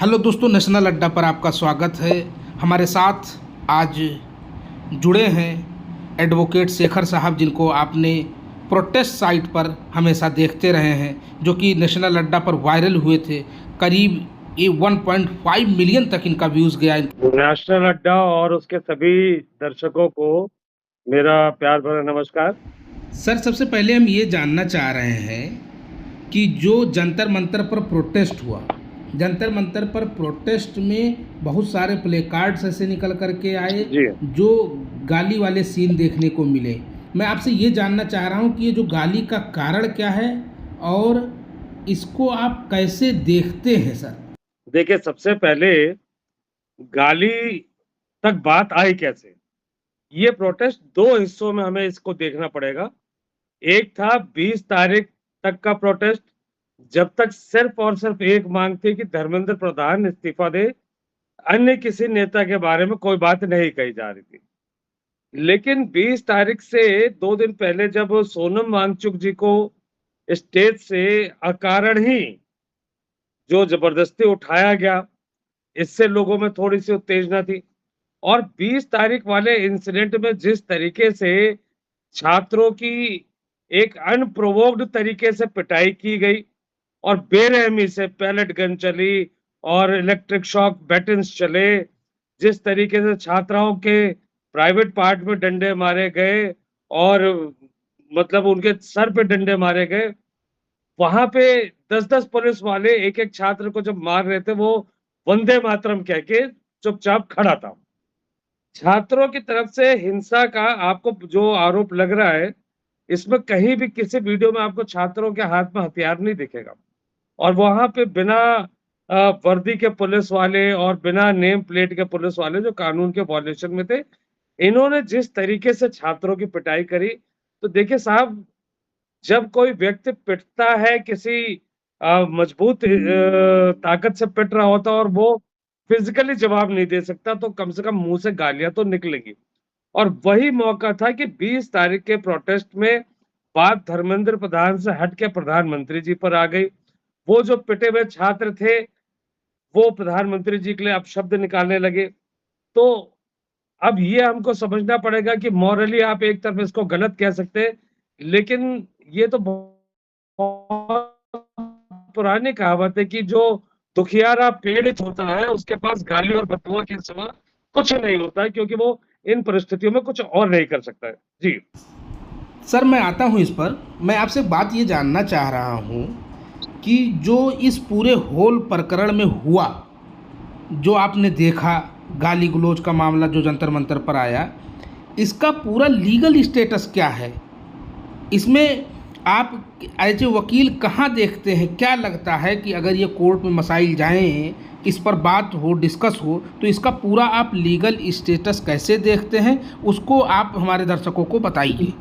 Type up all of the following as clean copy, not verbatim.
Hello दोस्तों, national अड्डा पर आपका स्वागत है। हमारे साथ आज जुड़े हैं एडवोकेट शेखर साहब, जिनको आपने प्रोटेस्ट साइट पर हमेशा देखते रहे हैं, जो कि नेशनल अड्डा पर वायरल हुए थे। करीब ये 1.5 मिलियन तक इनका व्यूज़ गया। नेशनल अड्डा और उसके सभी दर्शकों को मेरा प्यार भरा नमस्कार। सर, सबसे पहले हम ये जानना चाह रहे हैं कि जो जंतर मंतर पर प्रोटेस्ट हुआ, जंतर मंतर पर प्रोटेस्ट में बहुत सारे प्ले कार्ड्स ऐसे निकल करके आए जी, जो गाली वाले सीन देखने को मिले। मैं आपसे ये जानना चाह रहा हूँ कि ये जो गाली का कारण क्या है और इसको आप कैसे देखते हैं सर? देखिए सबसे पहले गाली तक बात आई कैसे? ये प्रोटेस्ट 2 हिस्सों में हमें इसको देखना पड़ेगा। एक था 20 तारीख तक का प्रोटेस्ट, जब तक सिर्फ़ और सिर्फ़ एक माँग थी कि धर्मेंद्र प्रधान इस्तीफ़ा दे, अन्य किसी नेता के बारे में कोई बात नहीं कही जा रही थी। लेकिन 20 तारीख से 2 दिन पहले जब सोनम वांगचुक जी को स्टेज से अकारण ही जो ज़बरदस्ती उठाया गया, इससे लोगों में थोड़ी-सी उत्तेजना थी। और 20 तारीख वाले इंसिडेंट में जिस तरीके से छात्रों की एक अनप्रोवोक्ड तरीके से पिटाई की गई और बेरहमी से पैलेट गन चली और इलेक्ट्रिक शॉक बैटन्स चले, जिस तरीके से छात्राओं के प्राइवेट पार्ट में डंडे मारे गए और मतलब उनके सर पे डंडे मारे गए, वहाँ पे 10-10 पुलिस वाले एक-एक छात्र को जब मार रहे थे, वो वंदे मातरम कह के चुपचाप खड़ा था। छात्रों की तरफ से हिंसा का आपको जो आरोप लग रहा है, इसमें कहीं भी किसी वीडियो में आपको छात्रों के हाथ में हथियार नहीं दिखेगा। और वहाँ पे बिना वर्दी के पुलिस वाले और बिना नेम प्लेट के पुलिस वाले जो कानून के वायलेशन में थे, इन्होंने जिस तरीके से छात्रों की पिटाई करी, तो देखिए साहब, जब कोई व्यक्ति पिटता है किसी मजबूत ताकत से पिट रहा होता है और वो फिज़िकली जवाब नहीं दे सकता, तो कम से कम मुँह से गालियाँ तो निकलेंगी। और वही मौका था कि 20 तारीख के प्रोटेस्ट में बात धर्मेंद्र प्रधान से हट के प्रधानमंत्री जी पर आ गई। वो जो पिटे हुए छात्र थे, वो प्रधानमंत्री जी के लिए अपशब्द निकालने लगे। तो अब ये हमको समझना पड़ेगा कि मॉरली आप एक तरफ इसको गलत कह सकते हैं, लेकिन ये तो बहुत पुरानी कहावत है कि जो दुखियारा पीड़ित होता है, उसके पास गाली और बददुआ के सिवा कुछ नहीं होता है, क्योंकि वो इन परिस्थितियों में कुछ और नहीं कर सकता है। जी। सर, मैं आता हूँ इस पर। मैं आपसे बात ये जानना चाह रहा हूँ कि जो इस पूरे होल प्रकरण में हुआ, जो आपने देखा, गाली गलौज का मामला जो जंतर मंतर पर आया, इसका पूरा लीगल स्टेटस क्या है? इसमें आप एज ए वकील कहाँ देखते हैं? क्या लगता है कि अगर ये कोर्ट में मसाइल जाएं, इस पर बात हो, डिस्कस हो, तो इसका पूरा आप लीगल स्टेटस कैसे देखते हैं? उसको आप हमारे दर्शकों को बताइए।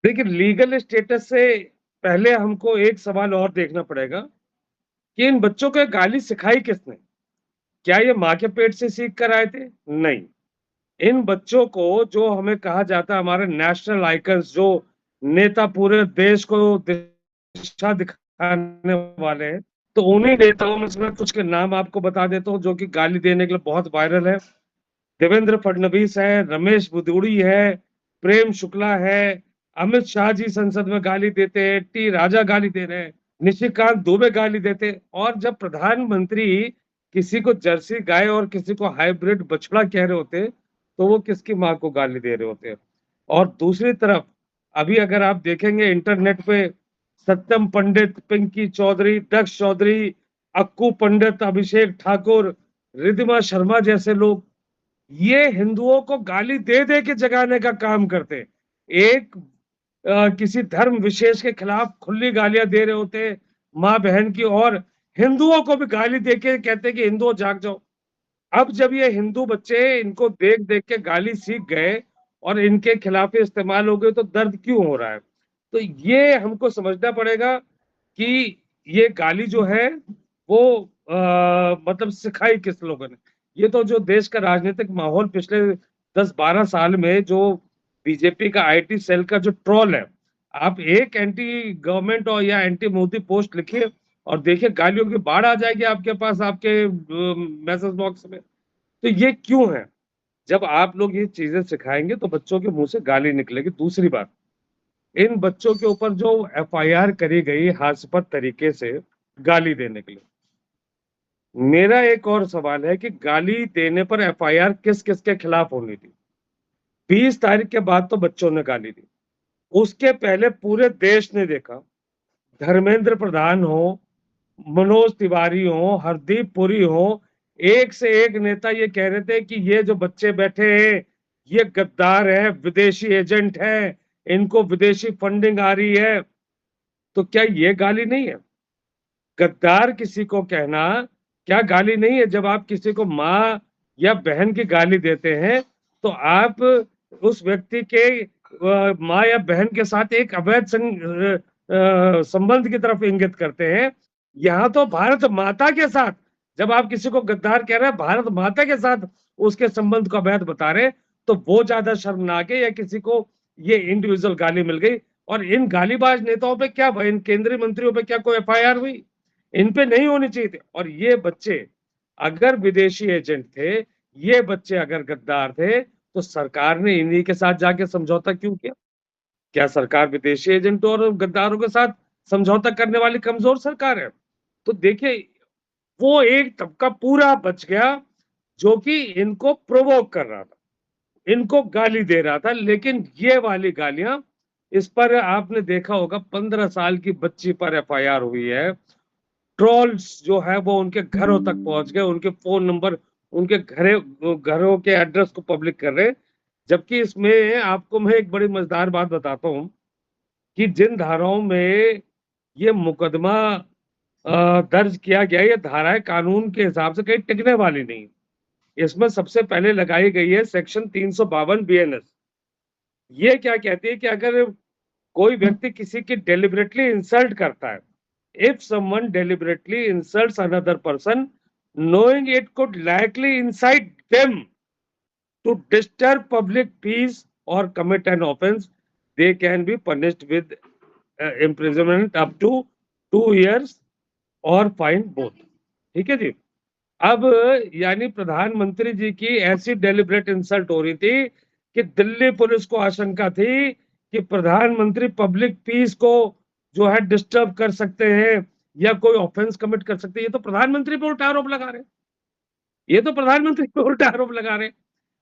देखिए लीगल स्टेटस से पहले हमको एक सवाल और देखना पड़ेगा कि इन बच्चों को ये गाली सिखाई किसने? क्या ये माँ के पेट से सीख कर आए थे? नहीं। इन बच्चों को जो हमें कहा जाता है हमारे नेशनल आइकन्स, जो नेता पूरे देश को दिशा दिखाने वाले हैं, तो उन्हीं नेताओं में से मैं कुछ के नाम आपको बता देता हूँ जो कि गाली देने के लिए बहुत वायरल है। देवेंद्र फडणवीस है, रमेश बुदूड़ी है, प्रेम शुक्ला है, अमित शाह जी संसद में गाली देते हैं, टी राजा गाली दे रहे हैं, निशिकांत दुबे गाली देते हैं। और जब प्रधानमंत्री किसी को जर्सी गाय और किसी को हाइब्रिड बछड़ा कह रहे होते, तो वो किसकी माँ को गाली दे रहे होते हैं। और दूसरी तरफ अभी अगर आप देखेंगे इंटरनेट पे, सत्यम पंडित, पिंकी चौधरी, दक्ष चौधरी, अक्कू पंडित, अभिषेक ठाकुर, रिद्धिमा शर्मा जैसे लोग, ये हिंदुओं को गाली दे-दे के जगाने का काम करते हैं। एक किसी धर्म विशेष के खिलाफ खुली गालियाँ दे रहे होते हैं, माँ-बहन की, और हिंदुओं को भी गाली देके कहते हैं कि हिंदुओं जाग जाओ। अब जब ये हिंदू बच्चे इनको देख-देख के गाली सीख गए और इनके खिलाफ इस्तेमाल हो गए, तो दर्द क्यों हो रहा है? तो ये हमको समझना पड़ेगा कि ये गाली जो है वो मतलब सिखाई किस लोगों ने। ये तो जो देश का राजनीतिक माहौल पिछले 10-12 साल में जो बीजेपी का आईटी सेल का जो ट्रोल है, आप एक एंटी गवर्नमेंट और या एंटी मोदी पोस्ट लिखिए, और देखिए गालियों की बाढ़ आ जाएगी आपके पास, आपके मैसेज बॉक्स में। तो ये क्यों है? जब आप लोग ये चीजें सिखाएंगे तो बच्चों के मुंह से गाली निकलेगी। दूसरी बात, इन बच्चों के ऊपर जो एफआईआर करी गई हास्यास्पद तरीके से गाली देने के लिए, मेरा एक और सवाल है कि गाली देने पर एफआईआर किस किस के खिलाफ होनी थी? 20 तारीख के बाद तो बच्चों ने गाली दी, उसके पहले पूरे देश ने देखा, धर्मेंद्र प्रधान हो, मनोज तिवारी हो, हरदीप पुरी हो, एक से एक नेता ये कह रहे थे कि ये जो बच्चे बैठे हैं ये गद्दार है, विदेशी एजेंट है, इनको विदेशी फंडिंग आ रही है। तो क्या ये गाली नहीं है? गद्दार किसी को कहना क्या गाली नहीं है? जब आप किसी को माँ या बहन की गाली देते हैं तो आप उस व्यक्ति के माँ या बहन के साथ एक अवैध संबंध की तरफ इंगित करते हैं। यहाँ तो भारत माता के साथ, जब आप किसी को गद्दार कह रहे हैं, भारत माता के साथ उसके संबंध को अवैध बता रहे, तो वो ज्यादा शर्मनाक है या किसी को ये इंडिविजुअल गाली मिल गई? और इन गालीबाज नेताओं पे क्या, इन केंद्रीय मंत्रियों पे क्या कोई एफआईआर हुई? इन पे नहीं होनी चाहिए थी। और ये बच्चे अगर विदेशी एजेंट थे, ये बच्चे अगर गद्दार थे, तो सरकार ने इन्हीं के साथ जाके समझौता क्यों किया? क्या सरकार विदेशी एजेंटों और गद्दारों के साथ समझौता करने वाली कमजोर सरकार है? तो देखिए, वो एक तबका पूरा बच गया जो कि इनको प्रोवोक कर रहा था, इनको गाली दे रहा था। लेकिन ये वाली गालियां, इस पर आपने देखा होगा 15 साल की बच्ची पर एफआईआर हुई है। ट्रोल्स जो है वो उनके घरों तक पहुंच गए, उनके फोन नंबर, उनके घरों के एड्रेस को पब्लिक कर रहे। जबकि इसमें आपको मैं एक बड़ी मजेदार बात बताता हूं कि जिन धाराओं में ये मुकदमा दर्ज किया गया, ये धाराएं कानून के हिसाब से कहीं टिकने वाली नहीं। इसमें सबसे पहले लगाई गई है सेक्शन 352 बीएनएस। ये क्या कहती है कि अगर कोई व्यक्ति किसी की डेलिबरेटली इंसल्ट करता है, if someone deliberately insults another person knowing it could likely incite them to disturb public peace or commit an offense, they can be punished with imprisonment up to 2 years और fine both. ठीक है जी। अब यानी प्रधानमंत्री जी की ऐसी deliberate insult हो रही थी कि दिल्ली पुलिस को आशंका थी कि प्रधानमंत्री पब्लिक पीस को जो है डिस्टर्ब कर सकते हैं या कोई ऑफेंस कमिट कर सकते हैं। ये तो प्रधानमंत्री पे उल्टा आरोप लगा रहे हैं, ये तो प्रधानमंत्री पे उल्टा आरोप लगा रहे हैं।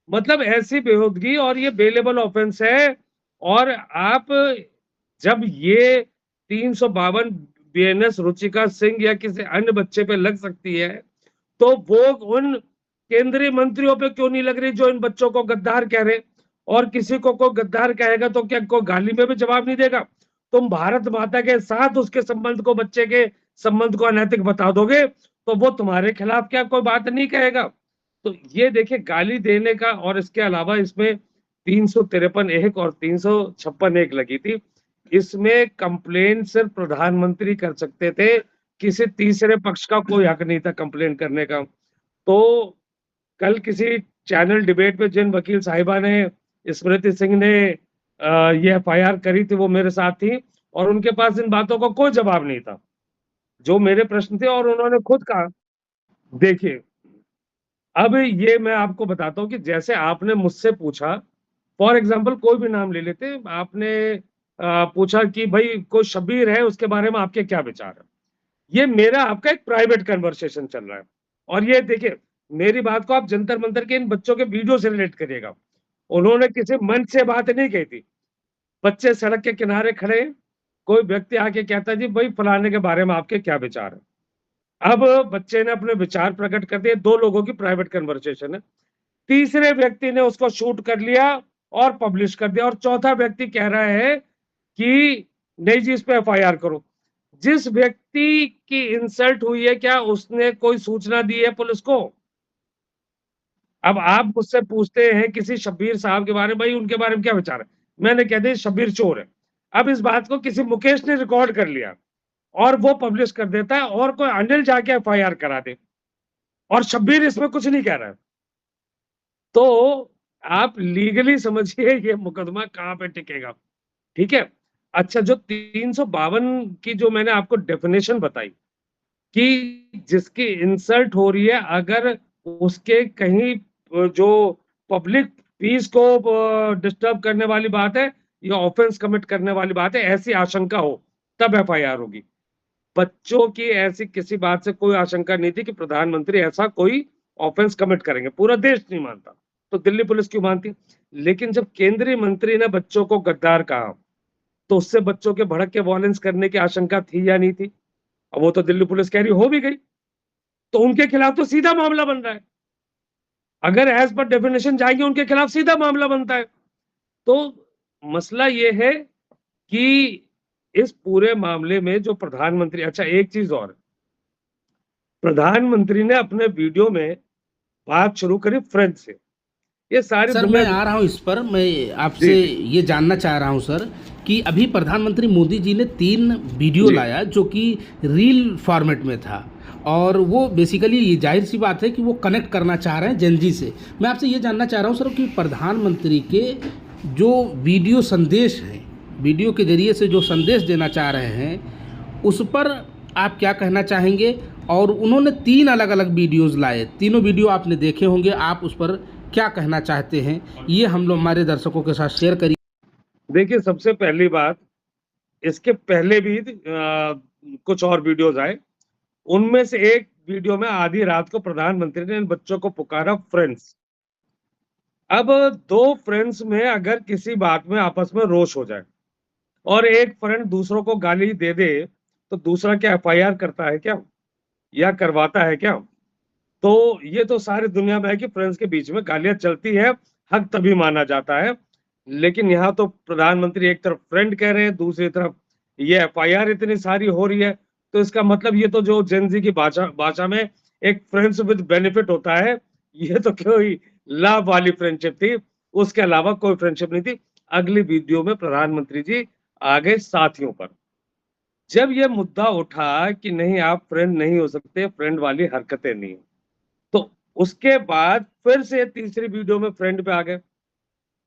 मतलब ऐसी बेहूदगी, और ये बेलेबल ऑफेंस है। और आप जब ये 352 बीएनएस रुचिका सिंह या किसी अन्य बच्चे पे लग सकती है, तो वो उन केंद्रीय मंत्रियों पे क्यों नहीं लग रही जो इन बच्चों को गद्दार कह रहे? और किसी को कोई गद्दार कहेगा तो क्या कोई गाली में भी जवाब नहीं देगा? तुम भारत माता के साथ उसके संबंध को, बच्चे के संबंध को अनैतिक बता दोगे तो वो तुम्हारे खिलाफ क्या कोई बात नहीं कहेगा? तो ये देखिए गाली देने का, और इसके अलावा इसमें 353(1) और 356(1) लगी थी। इसमें कंप्लेन सिर्फ प्रधानमंत्री कर सकते थे, किसी तीसरे पक्ष का कोई हक नहीं था कंप्लेन करने का। तो कल किसी चैनल डिबेट में जिन वकील साहिबा ने, स्मृति सिंह ने ये एफआईआर करी थी, वो मेरे साथ थी और उनके पास इन बातों का कोई जवाब नहीं था जो मेरे प्रश्न थे। और उन्होंने खुद कहा, देखिए अब ये मैं आपको बताता हूँ कि जैसे आपने मुझसे पूछा, फॉर एग्जाम्पल कोई भी नाम ले लेते, आपने पूछा कि भाई कोई शब्बीर है, उसके बारे में आपके क्या विचार है। ये मेरा आपका एक प्राइवेट कन्वर्सेशन चल रहा है। और ये देखिए, मेरी बात को आप जंतर मंतर के इन बच्चों के वीडियो से रिलेट करिएगा। उन्होंने किसी मंच से बात नहीं कही थी, बच्चे सड़क के किनारे खड़े, कोई व्यक्ति आके कहता जी भाई फलाने के बारे में आपके क्या विचार है। अब बच्चे ने अपने विचार प्रकट कर दिए, 2 लोगों की प्राइवेट कन्वर्सेशन है। तीसरे व्यक्ति ने उसको शूट कर लिया और पब्लिश कर दिया, और चौथा व्यक्ति कह रहा है कि नहीं जी इस पे एफआईआर करो। जिस व्यक्ति की इंसल्ट हुई है, क्या उसने कोई सूचना दी है पुलिस को? अब आप मुझसे पूछते हैं किसी शब्बीर साहब के बारे में, भाई उनके बारे में क्या विचार है? मैंने कह दिया शब्बीर चोर है। अब इस बात को किसी मुकेश ने रिकॉर्ड कर लिया और वो पब्लिश कर देता है, और कोई अनिल जाके एफआईआर करा दे, और शब्बीर इसमें कुछ नहीं कह रहा है। तो आप लीगली समझिए ये मुकदमा कहां पे टिकेगा। ठीक है। अच्छा, जो 352 की जो मैंने आपको डेफिनेशन बताई, कि जिसकी इंसल्ट हो रही है, अगर उसके कहीं जो पब्लिक पीस को डिस्टर्ब करने वाली बात है या ऑफेंस कमिट करने वाली बात है, ऐसी आशंका हो, तब एफआईआर होगी। बच्चों की ऐसी किसी बात से कोई आशंका नहीं थी कि प्रधानमंत्री ऐसा कोई ऑफेंस कमिट करेंगे, पूरा देश नहीं मानता, तो दिल्ली पुलिस क्यों मानती? लेकिन जब केंद्रीय मंत्री ने बच्चों को गद्दार कहा, तो उससे बच्चों के भड़क के वॉयलेंस करने की आशंका थी या नहीं थी? अब वो तो दिल्ली पुलिस कह रही हो भी गई, तो उनके खिलाफ तो सीधा मामला बन रहा है। अगर एज पर डेफिनेशन जाएंगे, उनके खिलाफ सीधा मामला बनता है। तो मसला ये है कि इस पूरे मामले में जो प्रधानमंत्री, अच्छा एक चीज और, प्रधानमंत्री ने अपने वीडियो में बात शुरू करी फ्रेंच से। ये सारी सर दुनिया मैं आ रहा हूँ इस पर, मैं जी आपसे जी ये जानना चाह रहा हूँ सर कि अभी प्रधानमंत्री मोदी जी ने 3 वीडियो जी लाया जो कि रील फॉर्मेट में था, और वो बेसिकली ये जाहिर सी बात है कि वो कनेक्ट करना चाह रहे हैं जेनजी से। मैं आपसे ये जानना चाह रहा हूँ सर कि प्रधानमंत्री के जो वीडियो संदेश हैं, वीडियो के ज़रिए से जो संदेश देना चाह रहे हैं, उस पर आप क्या कहना चाहेंगे? और उन्होंने 3 अलग-अलग वीडियोज़ लाए, तीनों वीडियो आपने देखे होंगे, आप उस पर क्या कहना चाहते हैं? ये हम लोग हमारे दर्शकों के साथ शेयर करिए। देखिए, सबसे पहली बात, इसके पहले भी कुछ और वीडियोस आए, उनमें से एक वीडियो में आधी रात को प्रधानमंत्री ने इन बच्चों को पुकारा फ्रेंड्स। अब 2 फ्रेंड्स में अगर किसी बात में आपस में रोष हो जाए और एक फ्रेंड दूसरों को गाली दे दे, तो दूसरा क्या एफआईआर करता है क्या, या करवाता है क्या? तो ये तो सारी दुनिया में है कि फ्रेंड्स के बीच में गालियां चलती है, हक तभी माना जाता है। लेकिन यहाँ तो प्रधानमंत्री एक तरफ फ्रेंड कह रहे हैं, दूसरी तरफ ये एफआईआर इतनी सारी हो रही है, तो इसका मतलब ये तो जो जेनजी की भाषा भाषा में एक फ्रेंड्स विद बेनिफिट होता है, ये तो कोई लाभ वाली फ्रेंडशिप थी, उसके अलावा कोई फ्रेंडशिप नहीं थी। अगली वीडियो में प्रधानमंत्री जी आ गए साथियों पर। जब ये मुद्दा उठा कि नहीं, आप फ्रेंड नहीं हो सकते, फ्रेंड वाली हरकतें नहीं, तो उसके बाद फिर से तीसरी वीडियो में फ्रेंड पे आ गए।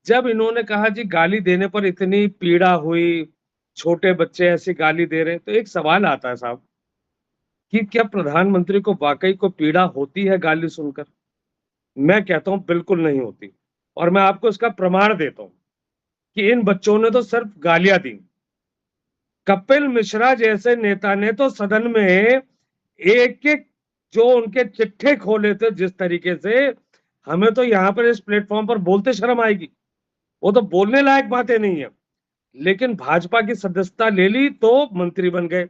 जब इन्होंने कहा जी गाली देने पर इतनी पीड़ा हुई, छोटे बच्चे ऐसी गाली दे रहे हैं, तो एक सवाल आता है साहब कि क्या प्रधानमंत्री को वाकई को पीड़ा होती है गाली सुनकर? मैं कहता हूं बिल्कुल नहीं होती, और मैं आपको इसका प्रमाण देता हूं कि इन बच्चों ने तो सिर्फ गालियां दी। कपिल मिश्रा जैसे नेता ने तो सदन में एक एक जो उनके चिट्ठे खोले थे, जिस तरीके से, हमें तो यहाँ पर इस प्लेटफॉर्म पर बोलते शर्म आएगी। वो तो बोलने लायक बातें नहीं है, लेकिन भाजपा की सदस्यता ले ली तो मंत्री बन गए।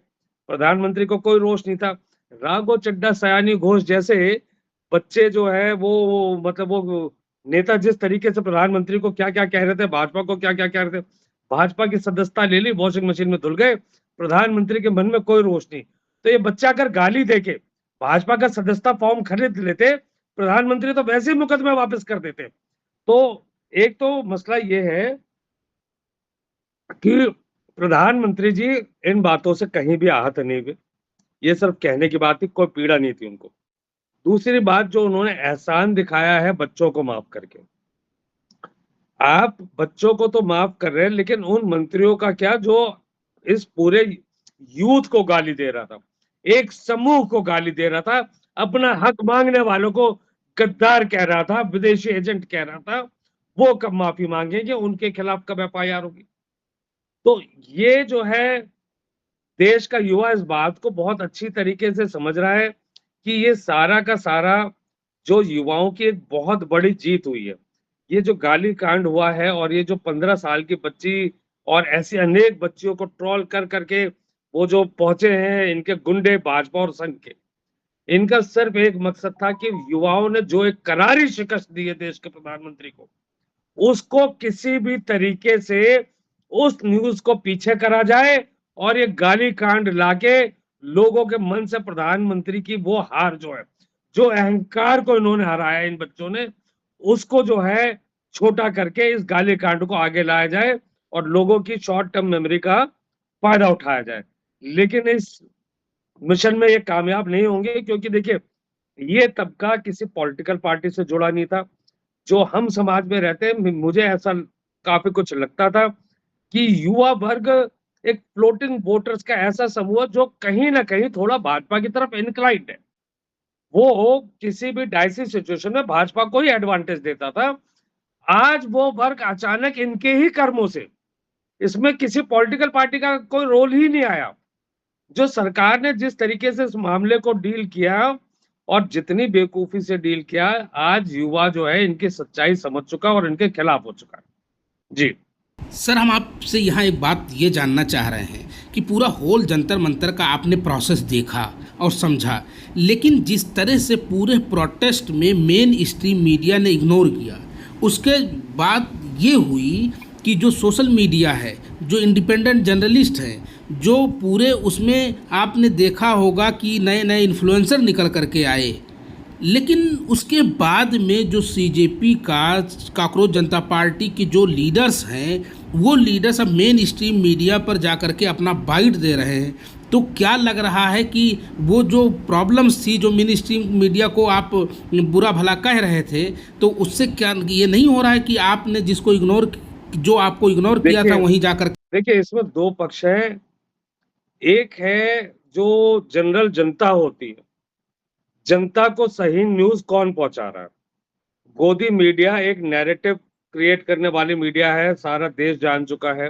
प्रधानमंत्री को कोई रोष नहीं था। राघव चड्ढा, सयानी घोष जैसे बच्चे जो है वो मतलब वो नेता जिस तरीके से प्रधानमंत्री को क्या क्या कह रहे थे, भाजपा को क्या क्या कह रहे थे, भाजपा की सदस्यता ले ली, वॉशिंग मशीन में धुल गए। प्रधानमंत्री के मन में कोई रोष नहीं। तो ये बच्चा अगर गाली देके भाजपा का सदस्यता फॉर्म खरीद लेते, प्रधानमंत्री तो वैसे ही मुकदमे वापस कर देते। तो एक तो मसला ये है कि प्रधानमंत्री जी इन बातों से कहीं भी आहत नहीं हुए। ये सिर्फ कहने की बात थी, कोई पीड़ा नहीं थी उनको। दूसरी बात, जो उन्होंने एहसान दिखाया है बच्चों को माफ करके, आप बच्चों को तो माफ कर रहे हैं, लेकिन उन मंत्रियों का क्या जो इस पूरे यूथ को गाली दे रहा था, एक समूह को गाली दे रहा था, अपना हक मांगने वालों को गद्दार कह रहा था, विदेशी एजेंट कह रहा था, वो कब माफी मांगेंगे? उनके खिलाफ कब एफआईआर होगी? तो ये जो है, देश का युवा इस बात को बहुत अच्छी तरीके से समझ रहा है कि ये सारा का सारा जो युवाओं की एक बहुत बड़ी जीत हुई है। ये जो गाली कांड हुआ है, और ये जो 15 साल की बच्ची और ऐसी अनेक बच्चियों को ट्रोल कर करके वो जो पहुंचे हैं, इनके गुंडे भाजपा और संघ के, इनका सिर्फ एक मकसद था कि युवाओं ने जो एक करारी शिकस्त दी है देश के प्रधानमंत्री को, उसको किसी भी तरीके से उस न्यूज को पीछे करा जाए, और ये गाली कांड लाके लोगों के मन से प्रधानमंत्री की वो हार जो है, जो अहंकार को इन्होंने हराया इन बच्चों ने, उसको जो है छोटा करके इस गाली कांड को आगे लाया जाए और लोगों की शॉर्ट टर्म मेमोरी का फायदा उठाया जाए। लेकिन इस मिशन में ये कामयाब नहीं होंगे, क्योंकि देखिए, ये तबका किसी पॉलिटिकल पार्टी से जुड़ा नहीं था। जो हम समाज में रहते हैं, मुझे ऐसा काफी कुछ लगता था कि युवा वर्ग एक फ्लोटिंग वोटर्स का ऐसा समूह जो कहीं ना कहीं थोड़ा भाजपा की तरफ इंक्लाइंड है। वो किसी भी डाइसी सिचुएशन में भाजपा को ही एडवांटेज देता था। आज वो वर्ग अचानक इनके ही कर्मों से, इसमें किसी पॉलिटिकल पार्टी का कोई रोल ही नहीं आया। जो सरकार ने जिस तरीके से इस मामले को डील किया और जितनी बेवकूफी से डील किया, आज युवा जो है इनकी सच्चाई समझ चुका और इनके खिलाफ हो चुका है। जी सर, हम आपसे यहाँ एक बात ये जानना चाह रहे हैं कि पूरा होल जंतर मंतर का आपने प्रोसेस देखा और समझा, लेकिन जिस तरह से पूरे प्रोटेस्ट में मेन स्ट्रीम मीडिया ने इग्नोर किया, उसके बाद ये हुई कि जो सोशल मीडिया है, जो इंडिपेंडेंट जर्नलिस्ट हैं, जो पूरे उसमें आपने देखा होगा कि नए नए इन्फ्लुएंसर निकल करके आए, लेकिन उसके बाद में जो सीजेपी का कॉकरोच जनता पार्टी के जो लीडर्स हैं, वो लीडर्स अब मेन स्ट्रीम मीडिया पर जा कर के अपना बाइट दे रहे हैं। तो क्या लग रहा है कि वो जो प्रॉब्लम्स थी, जो मेन स्ट्रीम मीडिया को आप बुरा भला कह रहे थे, तो उससे क्या ये नहीं हो रहा है कि आपने जिसको इग्नोर, जो आपको इग्नोर किया था वहीं जाकर? देखिए, इसमें दो पक्ष हैं। एक है जो जनरल जनता होती है, जनता को सही न्यूज कौन पहुंचा रहा है। गोदी मीडिया एक नैरेटिव क्रिएट करने वाली मीडिया है, सारा देश जान चुका है।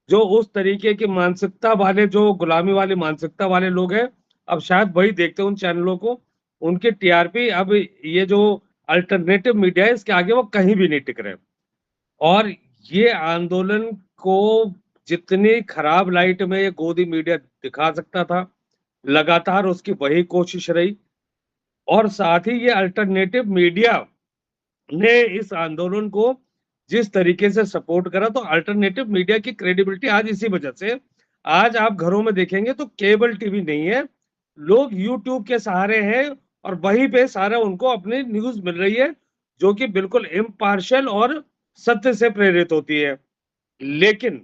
जो उस तरीके की मानसिकता वाले, जो गुलामी वाली मानसिकता वाले लोग हैं, अब शायद वही देखते हैं उन चैनलों को। उनकी टीआरपी, अब ये जो अल्टरनेटिव मीडिया है, इसके आगे वो कहीं भी नहीं टिक रहे। और ये आंदोलन को जितनी खराब लाइट में ये गोदी मीडिया दिखा सकता था, लगातार उसकी वही कोशिश रही। और साथ ही ये अल्टरनेटिव मीडिया ने इस आंदोलन को जिस तरीके से सपोर्ट करा, तो अल्टरनेटिव मीडिया की क्रेडिबिलिटी आज इसी वजह से, आज आप घरों में देखेंगे तो केबल टीवी नहीं है, लोग यूट्यूब के सहारे हैं और वहीं पे सारा उनको अपनी न्यूज मिल रही है, जो कि बिल्कुल इम्पार्शियल और सत्य से प्रेरित होती है। लेकिन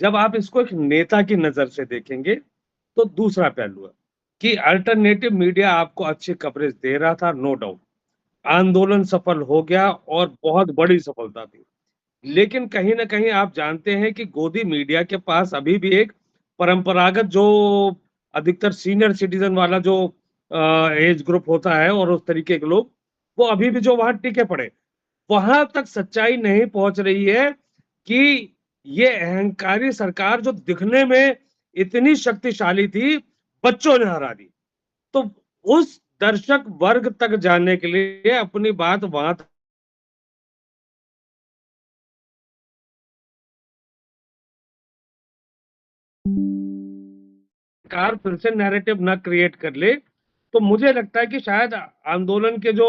जब आप इसको एक नेता की नजर से देखेंगे, तो दूसरा पहलू है कि अल्टरनेटिव मीडिया आपको अच्छी कवरेज दे रहा था, नो डाउट। आंदोलन सफल हो गया और बहुत बड़ी सफलता थी। लेकिन कहीं ना कहीं आप जानते हैं कि गोदी मीडिया के पास अभी भी एक परंपरागत, जो अधिकतर सीनियर सिटीजन वाला जो एज ग्रुप होता है और उस तरीके के लोग, वो अभी भी जो वहां टिके पड़े, वहां तक सच्चाई नहीं पहुंच रही है कि ये अहंकारी सरकार जो दिखने में इतनी शक्तिशाली थी, बच्चों ने हरा दी। तो उस दर्शक वर्ग तक जाने के लिए अपनी बात वहां सरकार फिर से नैरेटिव ना क्रिएट कर ले, तो मुझे लगता है कि शायद आंदोलन के जो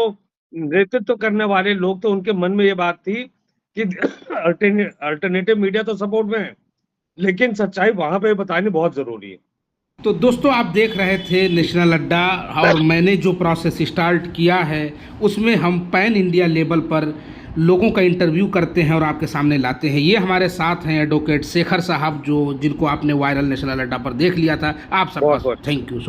नेतृत्व करने वाले लोग थे, उनके मन में ये बात थी कि अल्टरनेटिव मीडिया तो सपोर्ट में है, लेकिन सच्चाई वहां पे बतानी बहुत जरूरी है। तो दोस्तों, आप देख रहे थे नेशनल अड्डा, और मैंने जो प्रोसेस स्टार्ट किया है उसमें हम पैन इंडिया लेवल पर लोगों का इंटरव्यू करते हैं और आपके सामने लाते हैं। ये हमारे साथ हैं एडवोकेट शेखर साहब, जो जिनको आपने वायरल नेशनल अड्डा पर देख लिया था। आप सबका थैंक यू।